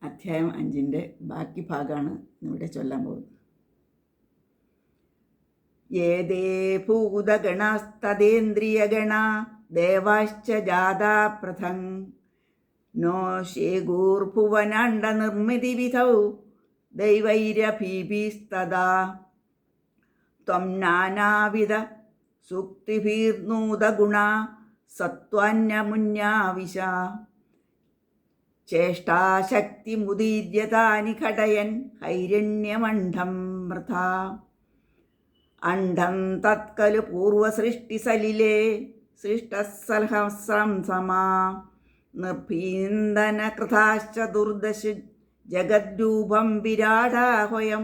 അധ്യായം 5 ബാക്കി ഭാഗമാണ് ഇവിടെ ചൊല്ലാൻ പോകുന്നത്. ഏതേ ഭൂതഗണസ്തദേന്ദ്രിയഗണ ദേവാശ്ച ജാതാ പ്രഥം നോ ശേഗൂർഭുവനാണ്ഡ നിർമ്മിതി വിധൗ ദൈവൈരഭീഭിസ്തദാ ത്വം നാനാവിധ സുക്തിഭിർനൂതഗുണ സത്വാന്യമുന്യാവിശ ചേഷ്ടാശക്തിമുദീര്യതാനി ഘടയൻ ഹൈരണ്യമണ്ഡം വൃഥാ അണ്ഡം തത്കലു പൂർവസൃഷ്ടിസലിലേ സൃഷ്ടസഹസ്രം സമാ നിർഭീന്ദനകൃതാശ്ച ദുർദശ ജഗദ്രൂപം വിരാടാഹ്വയം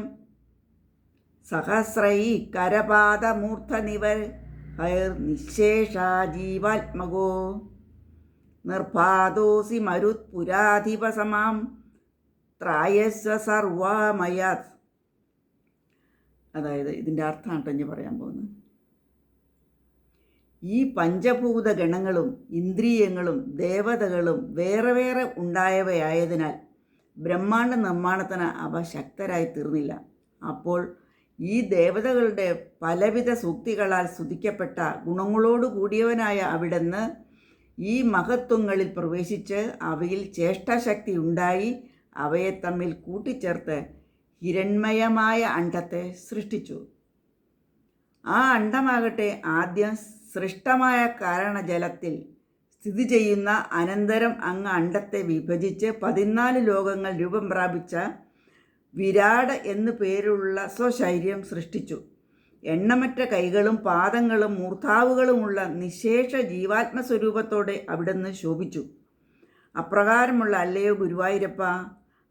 സഹസ്രൈ കരപാദമൂർധനിവർ ഹൈർനിശേഷാ ജീവാത്മകോ നിർഭാതോസി മരുത്പുരാധിപസമാം ത്രായസ്വ സർവാമയാത്. അതായത് ഇതിൻ്റെ അർത്ഥമാണ് കേട്ടോ ഞാൻ പറയാൻ പോകുന്നത്. ഈ പഞ്ചഭൂത ഗണങ്ങളും ഇന്ദ്രിയങ്ങളും ദേവതകളും വേറെ വേറെ ഉണ്ടായവയായതിനാൽ ബ്രഹ്മാണ്ഡ നിർമ്മാണത്തിന് അവ ശക്തരായി തീർന്നില്ല. അപ്പോൾ ഈ ദേവതകളുടെ പലവിധ സൂക്തികളാൽ സ്തുതിക്കപ്പെട്ട ഗുണങ്ങളോട് കൂടിയവനായ അവിടുന്ന് ഈ മഹത്വങ്ങളിൽ പ്രവേശിച്ച് അവയിൽ ചേഷ്ടാശക്തി ഉണ്ടായി അവയെ തമ്മിൽ കൂട്ടിച്ചേർത്ത് ഹിരൺമയമായ അണ്ഡത്തെ സൃഷ്ടിച്ചു. ആ അണ്ഡമാകട്ടെ ആദ്യം സൃഷ്ടമായ കാരണജലത്തിൽ സ്ഥിതി ചെയ്യുന്ന അനന്തരം അങ്ങ് അണ്ഡത്തെ വിഭജിച്ച് 14 ലോകങ്ങൾ രൂപം പ്രാപിച്ച വിരാട് എന്നു പേരുള്ള സ്വശരീരം സൃഷ്ടിച്ചു. എണ്ണമറ്റ കൈകളും പാദങ്ങളും മൂർധാവുകളുമുള്ള നിശേഷ ജീവാത്മസ്വരൂപത്തോടെ അവിടുന്ന് ശോഭിച്ചു. അപ്രകാരമുള്ള അല്ലയോ ഗുരുവായൂരപ്പ,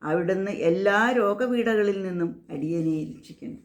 അവിടുന്ന് എല്ലാ രോഗപീഠകളിൽ നിന്നും അടിയനെ രക്ഷിക്കുന്നു.